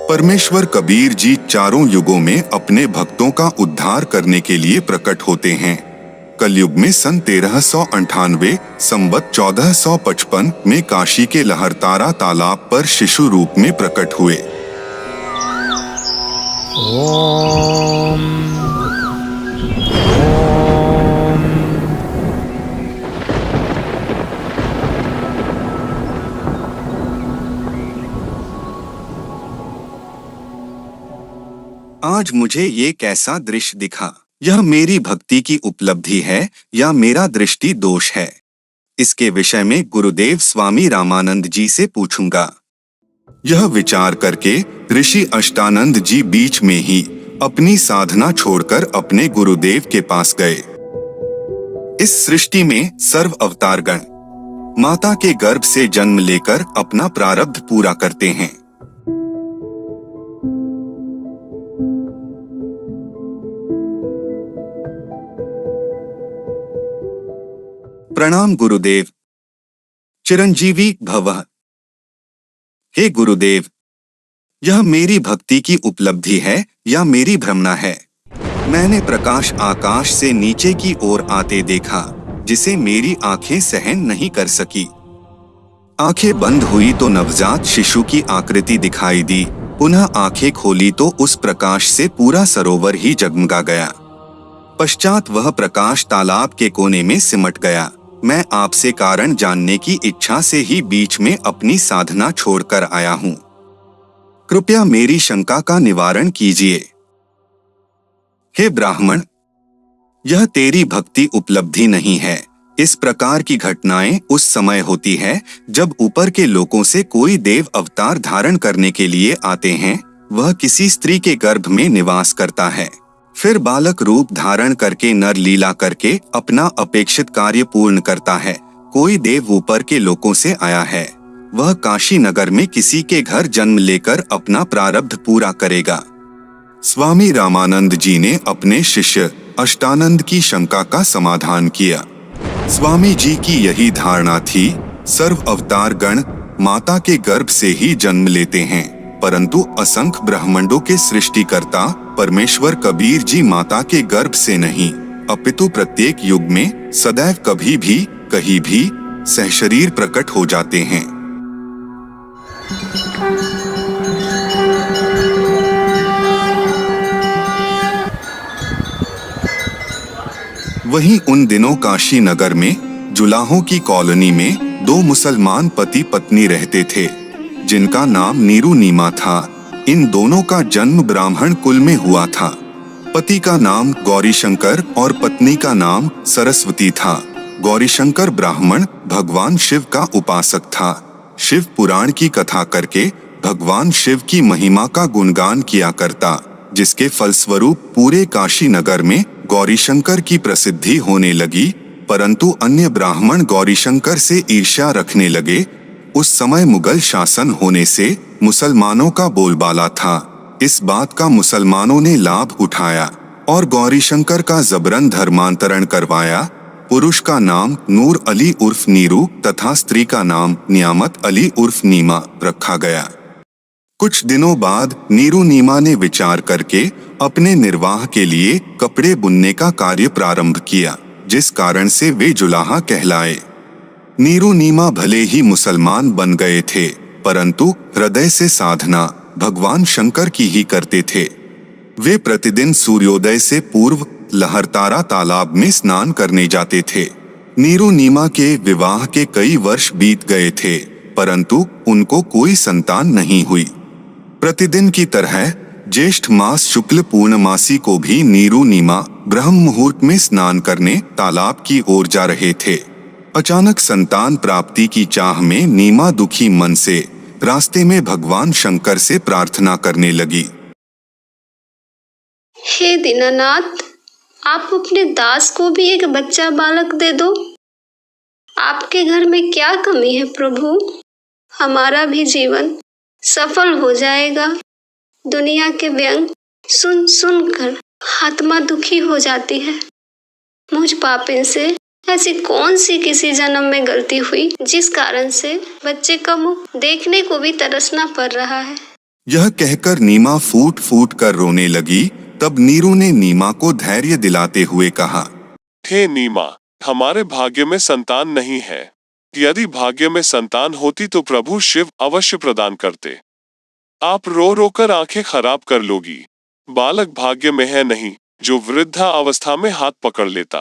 परमेश्वर कबीर जी चारों युगों में अपने भक्तों का उद्धार करने के लिए प्रकट होते हैं। कलयुग में सन 1398 संवत 1455 में काशी के लहरतारा तालाब पर शिशु रूप में प्रकट हुए। ओम आज मुझे ये कैसा दृश्य दिखा? यह मेरी भक्ति की उपलब्धि है या मेरा दृष्टि दोष है? इसके विषय में गुरुदेव स्वामी रामानंद जी से पूछूंगा। यह विचार करके ऋषि अष्टानंद जी बीच में ही अपनी साधना छोड़कर अपने गुरुदेव के पास गए। इस सृष्टि में सर्व अवतारगण माता के गर्भ से जन्म लेकर अपना प्रारब्ध पूरा करते हैं। प्रणाम गुरुदेव। चिरंजीवी भवः। हे गुरुदेव, यह मेरी भक्ति की उपलब्धि है या मेरी भ्रमणा है? मैंने प्रकाश आकाश से नीचे की ओर आते देखा, जिसे मेरी आंखें सहन नहीं कर सकी। आंखें बंद हुई तो नवजात शिशु की आकृति दिखाई दी। पुनः आंखें खोली तो उस प्रकाश से पूरा सरोवर ही जगमगा गया। पश्चात वह प्रकाश तालाब के कोने में सिमट गया। मैं आपसे कारण जानने की इच्छा से ही बीच में अपनी साधना छोड़कर आया हूँ। कृपया मेरी शंका का निवारण कीजिए। हे ब्राह्मण, यह तेरी भक्ति उपलब्धि नहीं है। इस प्रकार की घटनाएं उस समय होती है जब ऊपर के लोकों से कोई देव अवतार धारण करने के लिए आते हैं। वह किसी स्त्री के गर्भ में निवास करता है, फिर बालक रूप धारण करके नर लीला करके अपना अपेक्षित कार्य पूर्ण करता है। कोई देव ऊपर के लोकों से आया है, वह काशी नगर में किसी के घर जन्म लेकर अपना प्रारब्ध पूरा करेगा। स्वामी रामानंद जी ने अपने शिष्य अष्टानंद की शंका का समाधान किया। स्वामी जी की यही धारणा थी, सर्व अवतार गण माता के गर्भ से ही जन्म लेते हैं, परंतु असंख्य ब्रह्मांडों के सृष्टिकर्ता परमेश्वर कबीर जी माता के गर्भ से नहीं, अपितु प्रत्येक युग में सदैव कभी भी कहीं भी सहशरीर प्रकट हो जाते हैं। वहीं उन दिनों काशी नगर में जुलाहों की कॉलोनी में दो मुसलमान पति पत्नी रहते थे, जिनका नाम नीरू नीमा था। इन दोनों का जन्म ब्राह्मण कुल में हुआ था। पति का नाम गौरीशंकर और पत्नी का नाम सरस्वती था। गौरीशंकर ब्राह्मण भगवान शिव का उपासक था। शिव पुराण की कथा करके भगवान शिव की महिमा का गुणगान किया करता, जिसके फलस्वरूप पूरे काशी नगर में गौरीशंकर की प्रसिद्धि होने लगी। परंतु अन्य ब्राह्मण गौरीशंकर से ईर्ष्या रखने लगे। उस समय मुगल शासन होने से मुसलमानों का बोलबाला था। इस बात का मुसलमानों ने लाभ उठाया और गौरीशंकर का जबरन धर्मांतरण करवाया। पुरुष का नाम नूर अली उर्फ नीरू तथा स्त्री का नाम नियामत अली उर्फ नीमा रखा गया। कुछ दिनों बाद नीरू नीमा ने विचार करके अपने निर्वाह के लिए कपड़े बुनने का कार्य प्रारंभ किया, जिस कारण से वे जुलाहा कहलाए। नीरू नीमा भले ही मुसलमान बन गए थे, परंतु हृदय से साधना भगवान शंकर की ही करते थे। वे प्रतिदिन सूर्योदय से पूर्व लहरतारा तालाब में स्नान करने जाते थे। नीरू नीमा के विवाह के कई वर्ष बीत गए थे, परंतु उनको कोई संतान नहीं हुई। प्रतिदिन की तरह ज्येष्ठ मास शुक्ल पूर्णमासी को भी नीरू नीमा ब्रह्म मुहूर्त में स्नान करने तालाब की ओर जा रहे थे। अचानक संतान प्राप्ति की चाह में नीमा दुखी मन से रास्ते में भगवान शंकर से प्रार्थना करने लगी। हे दीनानाथ, आप अपने दास को भी एक बच्चा बालक दे दो। आपके घर में क्या कमी है प्रभु? हमारा भी जीवन सफल हो जाएगा। दुनिया के व्यंग सुन सुनकर आत्मा दुखी हो जाती है। मुझ पापिन से ऐसी कौन सी किसी जन्म में गलती हुई जिस कारण से बच्चे का मुख देखने को भी तरसना पड़ रहा है। यह कहकर नीमा फूट फूट कर रोने लगी। तब नीरू ने नीमा को धैर्य दिलाते हुए कहा, हे नीमा, हमारे भाग्य में संतान नहीं है। यदि भाग्य में संतान होती तो प्रभु शिव अवश्य प्रदान करते। आप रो रो कर आंखें खराब कर लोगी। बालक भाग्य में है नहीं जो वृद्धा अवस्था में हाथ पकड़ लेता।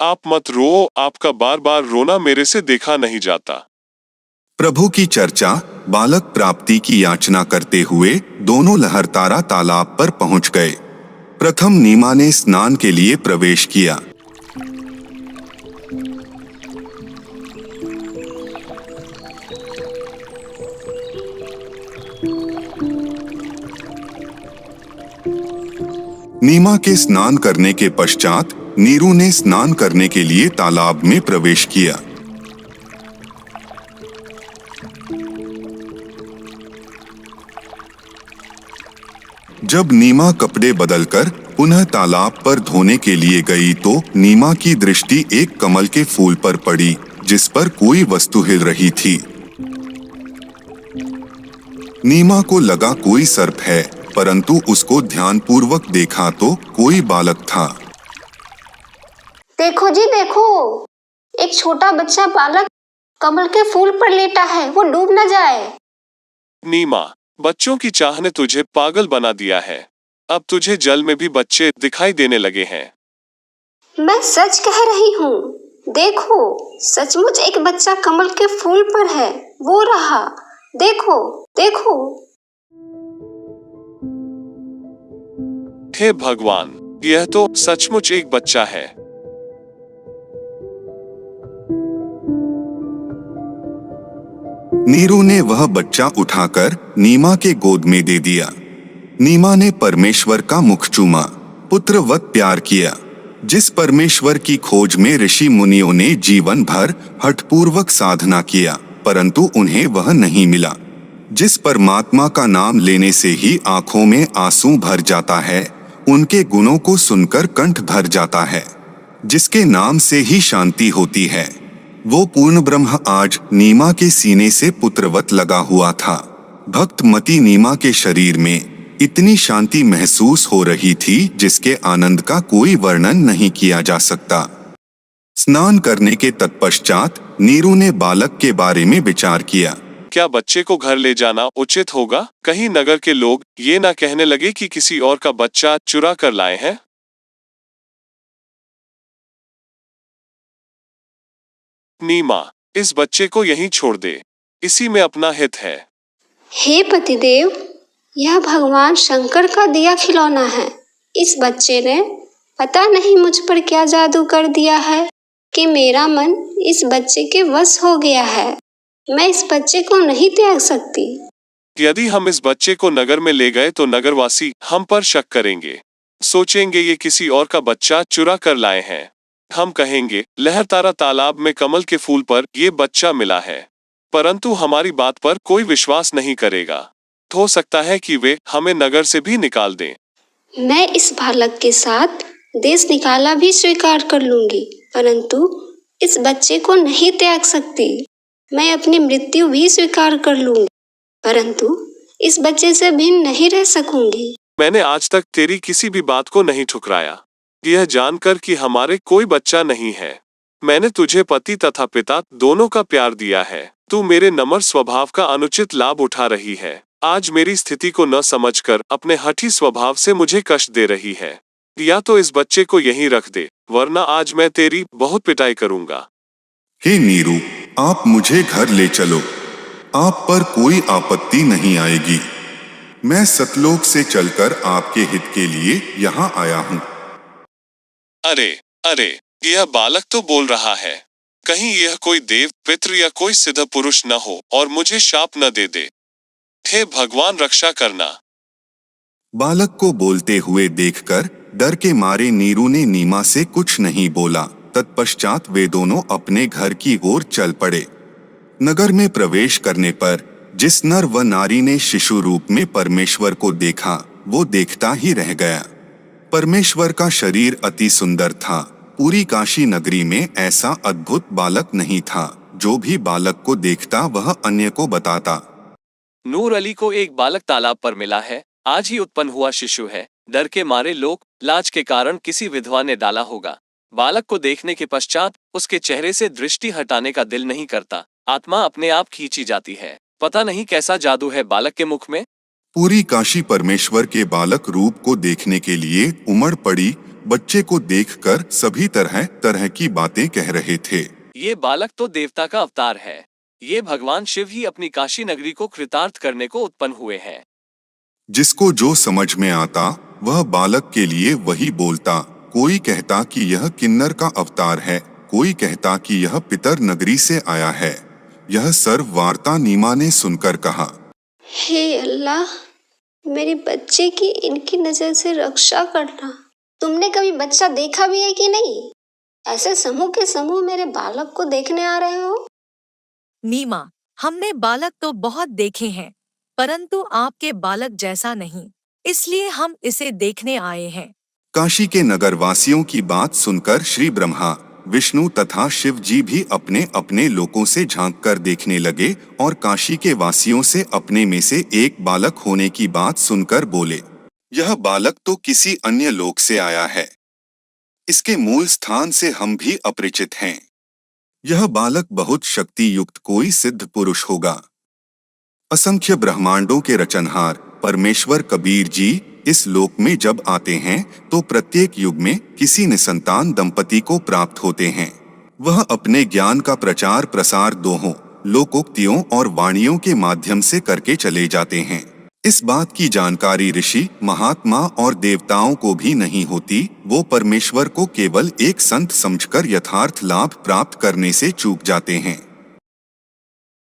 आप मत रो, आपका बार बार रोना मेरे से देखा नहीं जाता। प्रभु की चर्चा बालक प्राप्ति की याचना करते हुए दोनों लहरतारा तालाब पर पहुंच गए। प्रथम नीमा ने स्नान के लिए प्रवेश किया। नीमा के स्नान करने के पश्चात नीरू ने स्नान करने के लिए तालाब में प्रवेश किया। जब नीमा कपड़े बदलकर पुनः तालाब पर धोने के लिए गई तो नीमा की दृष्टि एक कमल के फूल पर पड़ी जिस पर कोई वस्तु हिल रही थी। नीमा को लगा कोई सर्प है, परंतु उसको ध्यानपूर्वक देखा तो कोई बालक था। देखो जी देखो, एक छोटा बच्चा बालक कमल के फूल पर लेटा है, वो डूब न जाए। नीमा, बच्चों की चाह ने तुझे पागल बना दिया है। अब तुझे जल में भी बच्चे दिखाई देने लगे हैं। मैं सच कह रही हूँ। देखो, सचमुच एक बच्चा कमल के फूल पर है, वो रहा। देखो देखो। हे भगवान, यह तो सचमुच एक बच्चा है। नीरू ने वह बच्चा उठाकर नीमा के गोद में दे दिया। नीमा ने परमेश्वर का मुख चूमा, पुत्रवत प्यार किया। जिस परमेश्वर की खोज में ऋषि मुनियों ने जीवन भर हठपूर्वक साधना किया, परंतु उन्हें वह नहीं मिला। जिस परमात्मा का नाम लेने से ही आंखों में आंसू भर जाता है, उनके गुणों को सुनकर कंठ भर जाता है, जिसके नाम से ही शांति होती है, वो पूर्ण ब्रह्म आज नीमा के सीने से पुत्रवत लगा हुआ था। भक्त मती नीमा के शरीर में इतनी शांति महसूस हो रही थी जिसके आनंद का कोई वर्णन नहीं किया जा सकता। स्नान करने के तत्पश्चात नीरू ने बालक के बारे में विचार किया। क्या बच्चे को घर ले जाना उचित होगा? कहीं नगर के लोग ये ना कहने लगे कि किसी और का बच्चा चुरा कर लाए हैं। नीमा, इस बच्चे को यहीं छोड़ दे, इसी में अपना हित है। हे पतिदेव, यह भगवान शंकर का दिया खिलौना है। इस बच्चे ने पता नहीं मुझ पर क्या जादू कर दिया है कि मेरा मन इस बच्चे के वश हो गया है। मैं इस बच्चे को नहीं त्याग सकती। यदि हम इस बच्चे को नगर में ले गए तो नगरवासी हम पर शक करेंगे, सोचेंगे ये किसी और का बच्चा चुरा कर लाए हैं। हम कहेंगे लहरतारा तालाब में कमल के फूल पर ये बच्चा मिला है, परंतु हमारी बात पर कोई विश्वास नहीं करेगा। हो सकता है कि वे हमें नगर से भी निकाल दें। मैं इस बालक के साथ देश निकाला भी स्वीकार कर लूंगी, परंतु इस बच्चे को नहीं त्याग सकती। मैं अपनी मृत्यु भी स्वीकार कर लूंगी, परंतु इस बच्चे से भिन्न नहीं रह सकूंगी। मैंने आज तक तेरी किसी भी बात को नहीं ठुकराया, यह जानकर कि हमारे कोई बच्चा नहीं है। मैंने तुझे पति तथा पिता दोनों का प्यार दिया है। तू मेरे नम्र स्वभाव का अनुचित लाभ उठा रही है। आज मेरी स्थिति को न समझकर अपने हठी स्वभाव से मुझे कष्ट दे रही है। या तो इस बच्चे को यहीं रख दे, वरना आज मैं तेरी बहुत पिटाई करूंगा। हे नीरू, आप मुझे घर ले चलो, आप पर कोई आपत्ति नहीं आएगी। मैं सतलोक से चलकर आपके हित के लिए यहाँ आया हूँ। अरे अरे, यह बालक तो बोल रहा है। कहीं यह कोई देव, पितृ या कोई सिद्ध पुरुष न हो और मुझे शाप न दे दे। हे भगवान, रक्षा करना। बालक को बोलते हुए देखकर डर के मारे नीरू ने नीमा से कुछ नहीं बोला। तत्पश्चात वे दोनों अपने घर की ओर चल पड़े। नगर में प्रवेश करने पर जिस नर व नारी ने शिशु रूप में परमेश्वर को देखा, वो देखता ही रह गया। परमेश्वर का शरीर अति सुंदर था। पूरी काशी नगरी में ऐसा अद्भुत बालक नहीं था। जो भी बालक को देखता वह अन्य को बताता। नूर अली को एक बालक तालाब पर मिला है। आज ही उत्पन्न हुआ शिशु है। डर के मारे लोग लाज के कारण किसी विधवा ने डाला होगा। बालक को देखने के पश्चात उसके चेहरे से दृष्टि हटाने का दिल नहीं करता। आत्मा अपने आप खींची जाती है। पता नहीं कैसा जादू है बालक के मुख में। पूरी काशी परमेश्वर के बालक रूप को देखने के लिए उमड़ पड़ी। बच्चे को देखकर सभी तरह तरह की बातें कह रहे थे। ये बालक तो देवता का अवतार है। ये भगवान शिव ही अपनी काशी नगरी को कृतार्थ करने को उत्पन्न हुए हैं। जिसको जो समझ में आता वह बालक के लिए वही बोलता। कोई कहता कि यह किन्नर का अवतार है, कोई कहता कि यह पितर नगरी से आया है। यह सर्व वार्ता नीमा ने सुनकर कहा, हे अल्लाह, मेरे बच्चे की इनकी नजर से रक्षा करना। तुमने कभी बच्चा देखा भी है कि नहीं? ऐसे समूह के समूह मेरे बालक को देखने आ रहे हो? नीमा, हमने बालक तो बहुत देखे हैं, परंतु आपके बालक जैसा नहीं, इसलिए हम इसे देखने आए हैं। काशी के नगरवासियों की बात सुनकर श्री ब्रह्मा, विष्णु तथा शिव जी भी अपने अपने लोकों से झांक कर देखने लगे और काशी के वासियों से अपने में से एक बालक होने की बात सुनकर बोले, यह बालक तो किसी अन्य लोक से आया है। इसके मूल स्थान से हम भी अपरिचित हैं। यह बालक बहुत शक्ति युक्त कोई सिद्ध पुरुष होगा। असंख्य ब्रह्मांडों के रचनहार परमेश्वर कबीर जी इस लोक में जब आते हैं तो प्रत्येक युग में किसी निसंतान दंपति को प्राप्त होते हैं। वह अपने ज्ञान का प्रचार प्रसार दोहों लोकोक्तियों और वाणियों के माध्यम से करके चले जाते हैं। इस बात की जानकारी ऋषि, महात्मा और देवताओं को भी नहीं होती। वो परमेश्वर को केवल एक संत समझकर यथार्थ लाभ प्राप्त करने से चूक जाते हैं।